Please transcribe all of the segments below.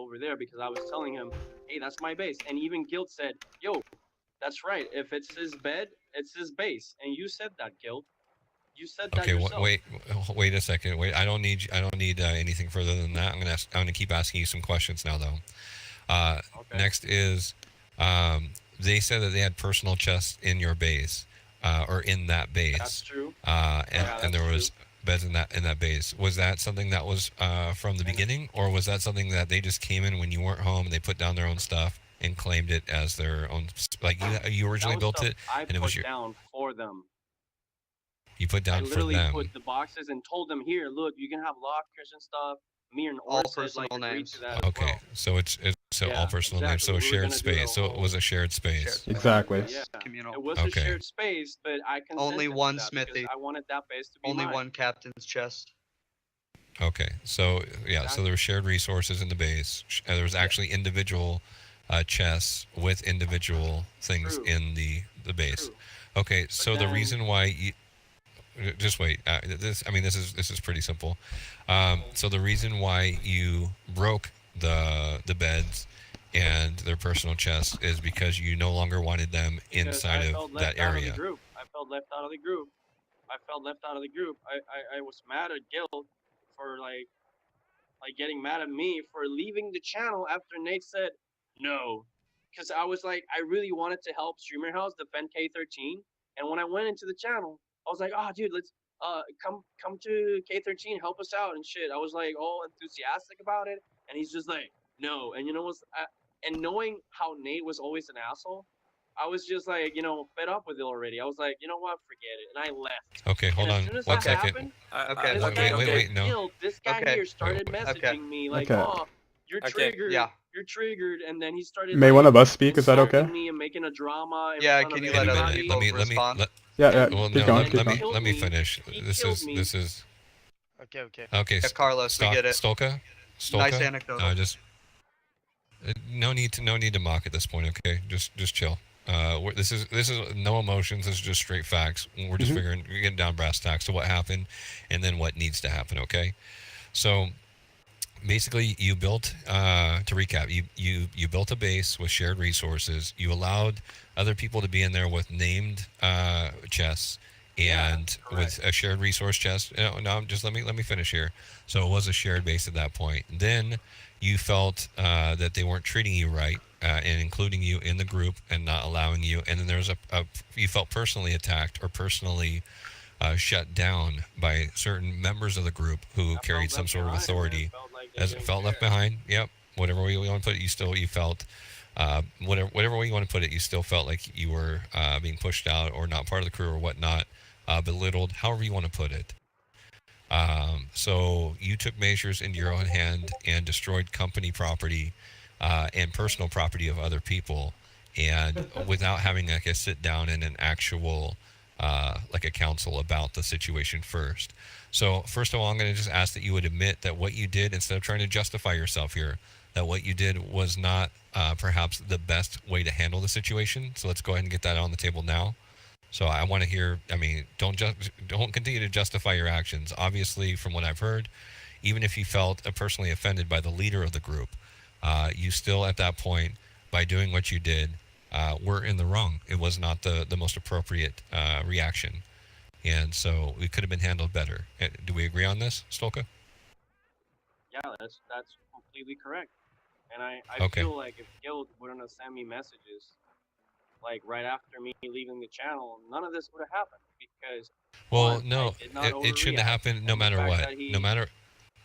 over there because I was telling him, hey, that's my base. And even Guild said, yo, that's right. If it's his bed, it's his base. And you said that, Guild. You said that Okay, yourself. wait a second. Wait, I don't need anything further than that. I'm gonna keep asking you some questions now, though. Okay. Next is, they said that they had personal chests in your base, or in that base. That's true. And there was beds in that base. Was that something that was from the beginning, or was that something that they just came in when you weren't home and they put down their own stuff and claimed it as their own? Like you originally built it, and it was your down for them. You put down for them. I literally put the boxes and told them, here, look, you can have lockers and stuff. Me and all personal names. To that okay, so it's all personal names. So a shared space. So it was a shared space. Exactly. Yeah, communal. It was a shared space, but I consented only one to that smithy. I wanted that base to be only mine. one captain's chest. Okay, so yeah, so there were shared resources in the base. There was actually individual chests with individual things in the base. True. Okay, so the reason why you just wait. This is pretty simple. So the reason why you broke the beds and their personal chests is because you no longer wanted them inside of that area. I felt left out of the group. I was mad at Guild for like getting mad at me for leaving the channel after Nate said no, because I was like, I really wanted to help Streamer House defend K13, and when I went into the channel, I was like, oh dude, let's come to K13, help us out and shit. I was like all enthusiastic about it, and he's just like no. And you know what's and knowing how Nate was always an asshole, I was just like, fed up with it already. I was like, you know what, forget it, and I left. Okay, hold on 1 second. Wait, no. This guy here started messaging me like, oh, you're triggered. Yeah. You're triggered, and then he started. May one of us speak? Is that okay? Me and making a drama. Yeah, can you let other people respond? Well, keep no, going. let me finish. This is. Okay. Okay, yeah, Carlos, we get it. Stolkah. Nice anecdote. No need to mock at this point. Okay, just chill. This is no emotions. This is just straight facts. We're just we're getting down brass tacks to what happened, and then what needs to happen. Okay, so basically, you built. To recap, you built a base with shared resources. You allowed other people to be in there with named chests and with a shared resource chest. No, just let me finish here. So it was a shared base at that point. Then you felt that they weren't treating you right. And including you in the group and not allowing you, and then there was you felt personally attacked or personally shut down by certain members of the group who carried some sort of authority. Felt left behind. Yep. Whatever way you want to put it, you felt whatever way you want to put it, you still felt like you were being pushed out or not part of the crew or whatnot, belittled, however you want to put it. So you took measures into your own hand and destroyed company property. And personal property of other people, and without having like a sit down in an actual like a council about the situation first. So first of all, I'm going to just ask that you would admit that what you did, instead of trying to justify yourself here, that what you did was not perhaps the best way to handle the situation. So let's go ahead and get that on the table now. So I want to hear. I mean, don't continue to justify your actions. Obviously, from what I've heard, even if you felt personally offended by the leader of the group. You still, at that point, by doing what you did, were in the wrong. It was not the most appropriate reaction. And so it could have been handled better. Do we agree on this, Stolkah? Yeah, that's completely correct. And I feel like if Guild wouldn't have sent me messages, like right after me leaving the channel, none of this would have happened. Because, well, no, it shouldn't have happened no matter what. No matter...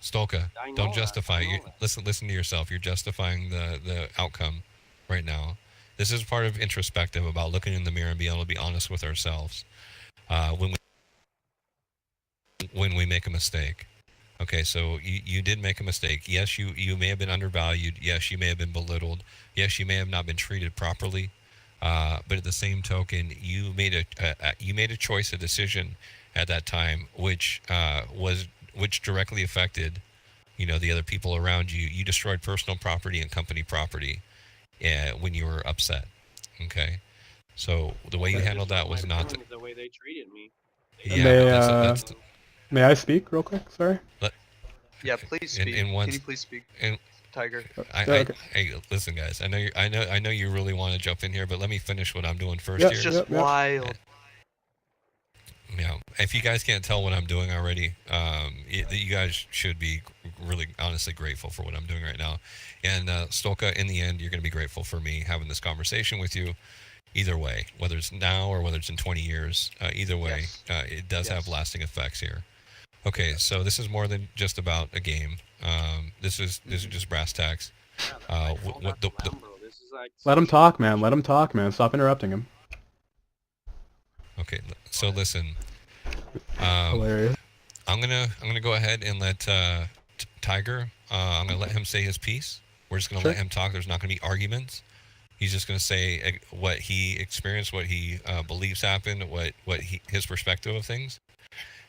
Stolkah, don't justify. Listen to yourself. You're justifying the outcome right now. This is part of introspective about looking in the mirror and being able to be honest with ourselves when we make a mistake. Okay, so you did make a mistake. Yes, you may have been undervalued. Yes, you may have been belittled. Yes, you may have not been treated properly. But at the same token, you made a choice, a decision at that time, which directly affected, the other people around you. You destroyed personal property and company property when you were upset. Okay, so the way you handled that was not the way they treated me. May I speak real quick? Sorry. Yeah, please speak. Can you please speak? Tiger. Hey, listen, guys. I know you really want to jump in here, but let me finish what I'm doing first It's here. just wild. Yeah, if you guys can't tell what I'm doing already, you guys should be really, honestly grateful for what I'm doing right now. And Stolka, in the end, you're going to be grateful for me having this conversation with you. Either way, whether it's now or whether it's in 20 years, either way, it does have lasting effects here. Okay, so this is more than just about a game. This is just brass tacks. Let him talk, man. Let him talk, man. Stop interrupting him. Okay, so listen. Hilarious. I'm gonna go ahead and let Tiger. I'm gonna let him say his piece. We're just gonna let him talk. There's not gonna be arguments. He's just gonna say what he experienced, what he believes happened, his perspective of things.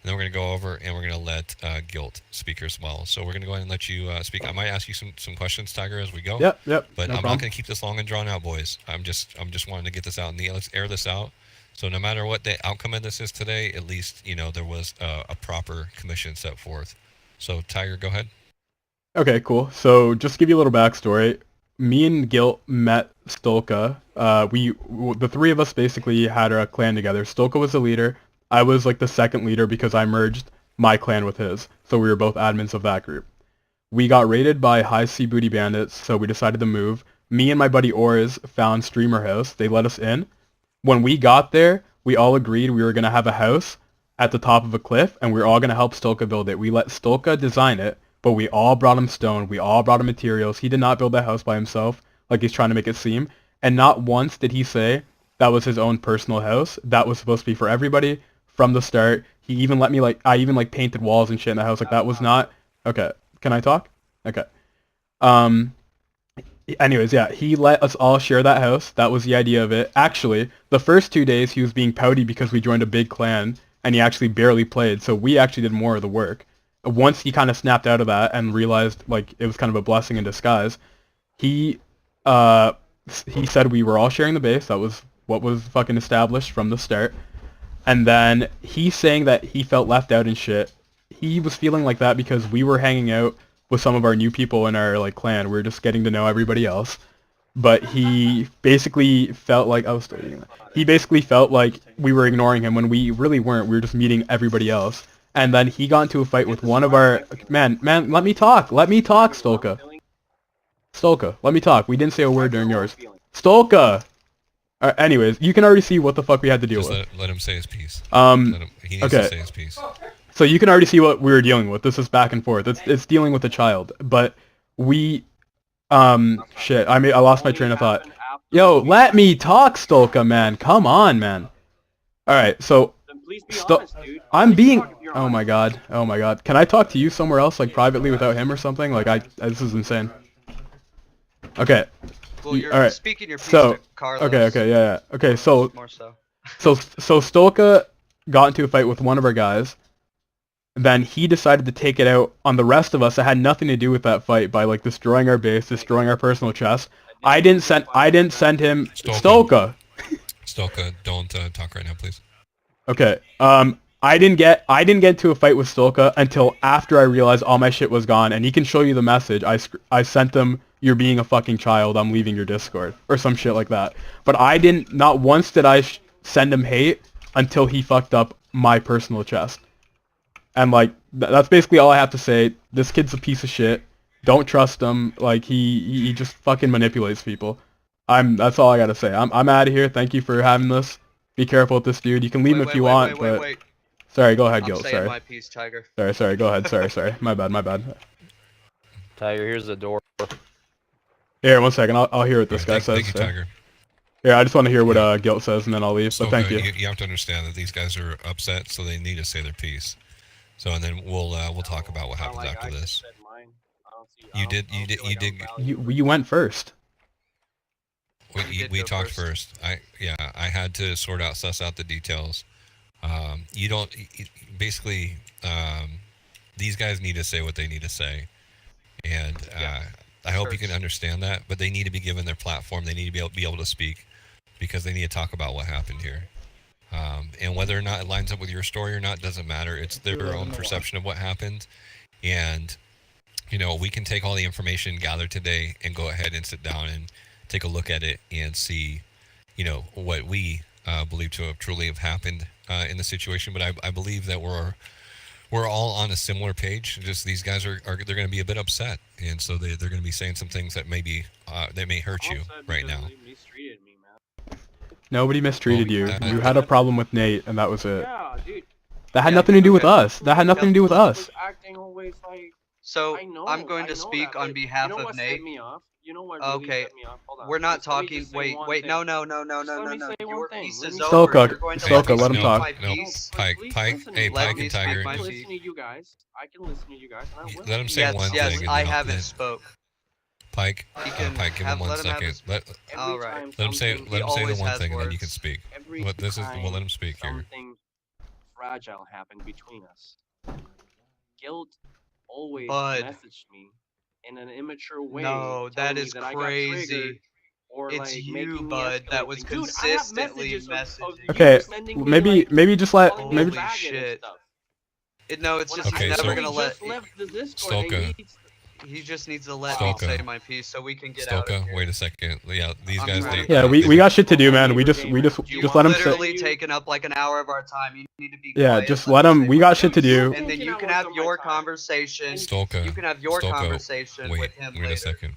And then we're going to go over and we're going to let Guilt speak as well. So we're going to go ahead and let you speak. I might ask you some questions, Tiger, as we go. Yep. But I'm not going to keep this long and drawn out, boys. I'm just wanting to get this out. Let's air this out. So no matter what the outcome of this is today, at least, there was a proper commission set forth. So Tiger, go ahead. Okay, cool. So just to give you a little backstory, me and Guilt met Stolka. The three of us basically had a clan together. Stolka was the leader. I was like the second leader because I merged my clan with his. So we were both admins of that group. We got raided by high sea booty bandits, so we decided to move. Me and my buddy Orz found Streamer House. They let us in. When we got there, we all agreed we were going to have a house at the top of a cliff, and we were all going to help Stolka build it. We let Stolka design it, but we all brought him stone. We all brought him materials. He did not build that house by himself, like he's trying to make it seem. And not once did he say that was his own personal house. That was supposed to be for everybody. From the start, he even let me I even painted walls and shit in the house. Like that was not okay. Can I talk? Okay. Anyways, yeah, he let us all share that house. That was the idea of it. Actually, the first 2 days he was being pouty because we joined a big clan and he actually barely played. So we actually did more of the work. Once he kind of snapped out of that and realized it was kind of a blessing in disguise, he said we were all sharing the base. That was what was fucking established from the start. And then he's saying that he felt left out and shit. He was feeling like that because we were hanging out with some of our new people in our clan. We were just getting to know everybody else. But he basically felt like he basically felt like we were ignoring him when we really weren't. We were just meeting everybody else. And then he got into a fight with one of our man, let me talk. Let me talk, Stolka. Stolka, let me talk. We didn't say a word during yours. Stolka! Anyways, you can already see what the fuck we had to deal with. Let him say his piece. He needs to say his piece. So you can already see what we were dealing with. This is back and forth. It's dealing with a child. But we... shit. I lost my train of thought. Yo, let me talk, Stolka, man. Come on, man. Alright, so... I'm being... Oh my god. Oh my god. Can I talk to you somewhere else, privately without him or something? This is insane. Okay. Well, you're speaking your piece to Carlos. Okay, yeah. Okay, so... More so. So Stolka got into a fight with one of our guys. Then he decided to take it out on the rest of us that had nothing to do with that fight by destroying our base, destroying our personal chest. I didn't send him Stolka. Stolka, don't talk right now, please. Okay. I didn't get into a fight with Stolka until after I realized all my shit was gone, and he can show you the message. I sent him, "You're being a fucking child. I'm leaving your Discord," or some shit like that. But not once did I send him hate until he fucked up my personal chest. And that's basically all I have to say. This kid's a piece of shit. Don't trust him. He just fucking manipulates people. That's all I gotta say. I'm out of here. Thank you for having this. Be careful with this dude. You can leave him if you want, but... Sorry, go ahead, Guilt. Sorry. I'm saying my piece, Tiger. Sorry, go ahead. Sorry. My bad. Tiger, here's the door. Here, 1 second. I'll hear what this guy says. Thank you, Tiger. Yeah, I just want to hear what Guilt says, and then I'll leave. So thank you. You have to understand that these guys are upset, so they need to say their piece. So, and then we'll talk about what happens after this. You went first. We talked first. I had to suss out the details. Basically, these guys need to say what they need to say, and I hope you can understand that. But they need to be given their platform. They need to be able to speak, because they need to talk about what happened here. And whether or not it lines up with your story or not doesn't matter. It's their own perception of what happened, and we can take all the information gathered today and go ahead and sit down and take a look at it and see, what we believe to have truly have happened in the situation. But I believe that we're all on a similar page. Just these guys are they're going to be a bit upset, and so they're going to be saying some things that maybe that may hurt you right now. They mistreated me, man. Nobody mistreated you. You had a problem with Nate, and that was it. Yeah, dude. That had nothing to do with us. That had nothing to do with us. Acting always like. So I know, I'm going I to know speak that, on but behalf you know of what Nate. set me off? You know what really Okay, set me off? Hold on. we're not Just let me talking. just say Wait, one wait, thing. no. Just let me say one Your thing. piece Let is me- over. Stolka, You're going to Stolka, me let him speak talk. my No, piece. Pike, Please Pike, listen to hey, me. Let Pike me and speak Tiger. my I can piece. listen to you guys. I can listen to you guys, and I will. Let him say Yes, one yes, thing. And I then haven't spoke. Pike, He can Pike, give him have, one let him have second. his, Let all right. Time let him say something- let him say the always one has thing, and then you can words. speak. Every What this is? time Well, let him speak here. something fragile happened between us. Guilt always Bud. messaged me in an immature way. No, that telling me is that I got crazy. triggered, or It's like you, making me Bud, that escalate was things. Dude, I have consistently messages of messaging. you Okay, sending me, maybe like, maybe just let calling me a Holy faggot and shit. stuff. No, it's When just Okay, he's never so- gonna just let. left the Discord and Stolka. He just needs to let me Stolka. say my piece so we can get out of Stolka, here. wait a second. Yeah, these I'm guys. trying They, Yeah, to- we got shit to do, man. We just You just are let him say. literally taking up like an hour of our time. You need to be Yeah, quiet. just me let him. say We my got piece. shit to do. And then you Thinking can I have wasted my your time. conversation. Stolka. You can have your Stolka, conversation wait, with him wait later. a second.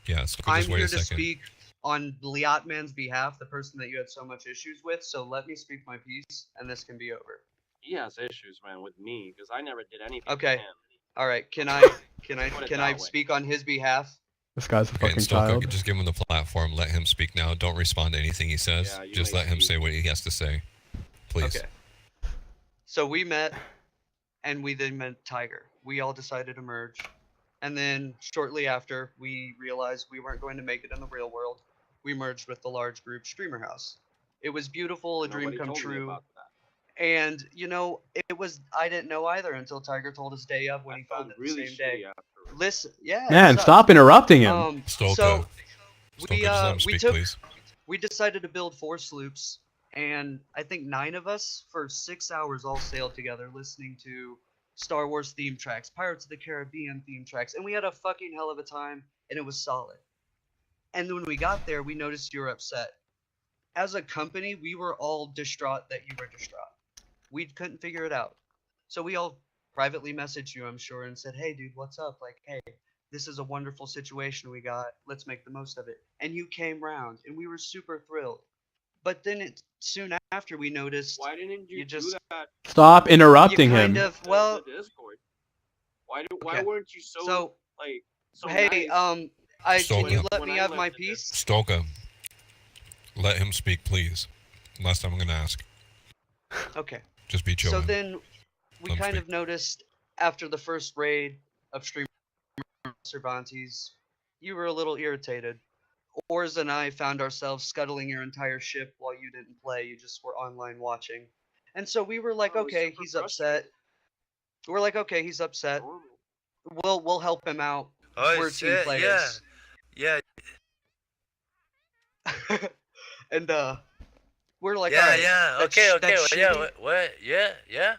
Yeah, Stolka, I'm just wait here a to second. speak on Liatman's behalf, the person that you had so much issues with. So let me speak my piece, and this can be over. He has issues, man, with me because I never did anything Okay. to him. All right. Can I Put it can that I way. speak on his behalf? This guy's a Okay, fucking and Stolka, child. just give him the platform. Let him speak now. Don't respond to anything he says. Yeah, you Just may let him speak. say what he has to say. Please. Okay. So we met, and we then met Tiger. We all decided to merge, and then shortly after, we realized we weren't going to make it in the real world. We merged with the large group Streamer House. It was beautiful, a dream Nobody come told me true. about that. And it was I didn't know either until Tiger told us day of when I he found felt it really the same day. shitty afterwards. Listen, yeah. it Man, sucks. stop interrupting him. Stolka. So Stolka, we just let him we speak, took please. we decided to build 4 sloops, and I think 9 of us for 6 hours all sailed together listening to Star Wars theme tracks, Pirates of the Caribbean theme tracks, and we had a fucking hell of a time, and it was solid. And then when we got there, we noticed you were upset. As a company, we were all distraught that you were distraught. We couldn't figure it out. So we all privately messaged you, I'm sure, and said, hey, dude, what's up? Like, hey, this is a wonderful situation we got. Let's make the most of it. And you came round, and we were super thrilled. But then soon after, we noticed Why didn't you, you just do that? Stop interrupting you him. kind of, well, The Discord. Why Okay. weren't you so, so, like so hey, nice can you Stolka. let when me I have left my the piece? Stolka, let him speak, please. Last time I'm gonna ask. Okay. Just be chill. So man. then we Let him kind speak. of noticed after the first raid of Streamer Cervantes, you were a little irritated. Ors and I found ourselves scuttling your entire ship while you didn't play. You just were online watching. And so we were like, I was okay, super he's upset. We're like, okay, he's upset. Normal. We'll help him out. Oh We're team shit! players. Yeah. And we're like, Yeah. alright. Yeah. that's Okay. sh- Okay. that's Yeah. shitty. What? Yeah.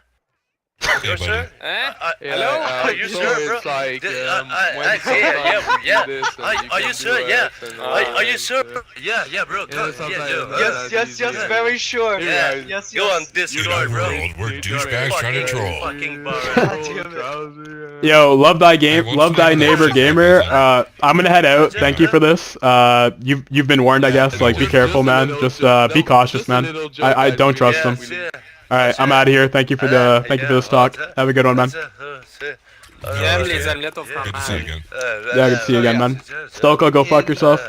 Okay, You're buddy. sure? Eh? Hello? Are you so sure, bro? it's like, I see. sometimes you Yeah. do this and you Are can you do sure? Yeah. X and Are you Y, sure? so- Yeah, bro. Come. sometimes Yeah, that's Yes, easy. very sure. Yeah. Yes, Go on yes. Discord, In a bro. world where douchebags try to troll. Fucking bar. God damn it. Yo, love thy game, Hey, love thy what's the neighbor name? gamer. I'm gonna head out. Thank you for this. You've been warned, I guess. Like, be careful, man. Just be cautious, man. I don't trust them. All right, I'm out of here. Thank you for the this talk. Have a good one, man. J'aime les omelettes au Good to see you fromage. again. Yeah, good to see you again, man. Stolka, go fuck yourself.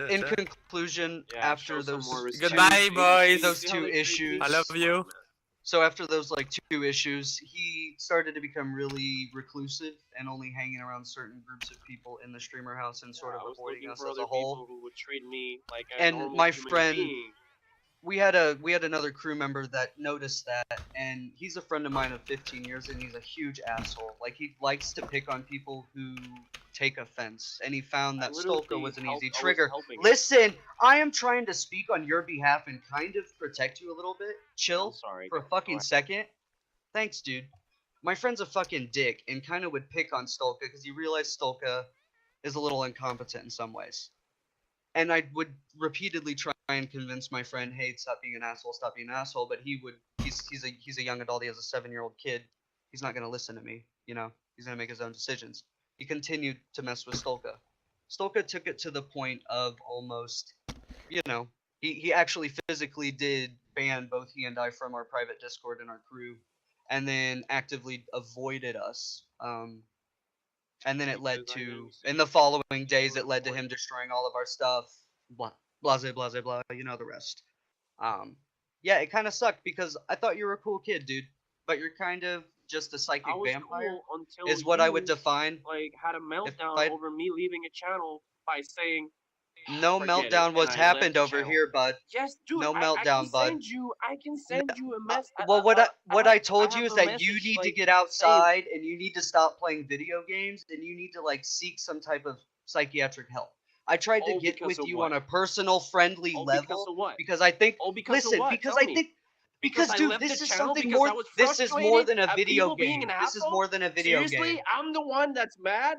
In conclusion, Yeah, after show some those more respect. Goodbye, boys. those two issues, I love you. so after those like 2 issues, he started to become really reclusive and only hanging around certain groups of people in the streamer house and sort of I was avoiding looking us for as other a whole. people who would treat me like a And normal my human friend- being. We had another crew member that noticed that, and he's a friend of mine of 15 years, and he's a huge asshole. Like, he likes to pick on people who take offense, and he found that Stolka was an easy trigger. Listen, I am trying to speak on your behalf and kind of protect you a little bit. Chill Sorry. for a fucking second. Thanks, dude. my friend's a fucking dick and kind of would pick on Stolka because he realized Stolka is a little incompetent in some ways. And I would repeatedly try and convince my friend, hey, stop being an asshole, stop being an asshole. But he's a young adult. He has a 7-year-old kid. He's not gonna listen to me. You know, he's gonna make his own decisions. He continued to mess with Stolka. Stolka took it to the point of almost, you know, he actually physically did ban both he and I from our private Discord and our crew, and then actively avoided us. And then it led to, in the following days, it led to him destroying all of our stuff. Blah, blah, blah, blah, blah. You know the rest. Yeah, it kind of sucked because I thought you were a cool kid, dude. But you're kind of just a psychic vampire. Cool until is what I would define. Like had a meltdown over me leaving a channel by saying. No meltdown was happened over here, bud. Yes, dude. No meltdown, bud. I can send you a message. Well, what I told you is that you need to get outside and you need to stop playing video games and you need to like seek some type of psychiatric help. I tried to get with you on a personal, friendly level because I think. Listen, because I think. Because dude, this is something more. This is more than a video game. This is more than a video game. Seriously, I'm the one that's mad.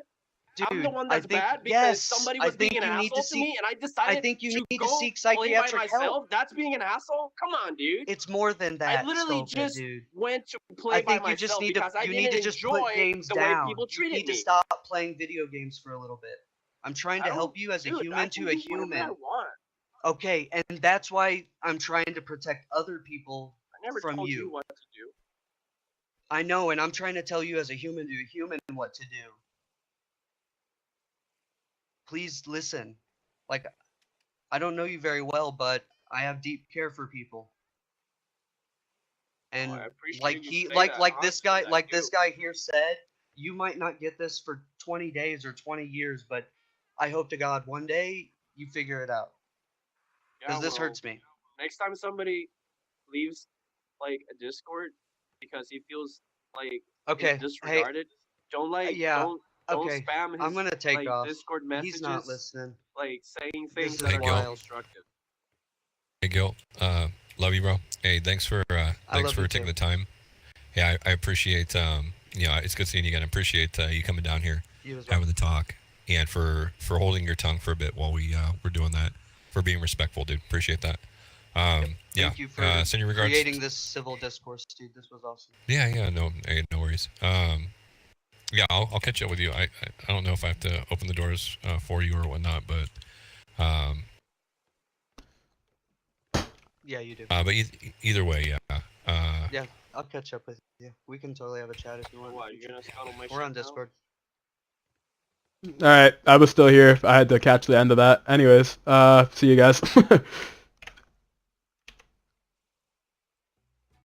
Dude, I'm the one that's bad because somebody was being an asshole to me, and I decided I think you need to seek play by psychiatric myself. help. That's being an asshole. Come on, dude. It's more than that. I literally Stolka, just dude. went to play by myself just need because to. I You didn't need to just enjoy put games the down. way people treated me. You need to stop playing video games for a little bit. I'm trying to help you as a human to a human. Okay, and that's why I'm trying to protect other people from told you. What to do. I know, and I'm trying to tell you as a human to a human what to do. Please listen. Like, I don't know you very well, but I have deep care for people. And like this guy here said, you might not get this for 20 days or 20 years, but I hope to God one day you figure it out. Because this hurts me. Next time somebody leaves like a Discord because he feels like he's disregarded, don't don't spam his I'm gonna take off. Discord messages. He's not listening. Like saying things that that are are destructive. Hey Gil, love you, bro. Hey, thanks for taking the time. Yeah, I appreciate it's good seeing you again. I appreciate you coming down here, having the talk, and for holding your tongue for a bit while we were doing that, for being respectful, dude. Appreciate that. Thank you for send your regards. creating this civil discourse, dude. This was awesome. Yeah, no worries. Yeah, I'll catch up with you. I don't know if I have to open the doors for you or whatnot, but yeah, you do. But either way, yeah. Yeah, I'll catch up with you. We can totally have a chat if you want. We're on Discord. Alright, I was still here. I had to catch the end of that. Anyways, see you guys.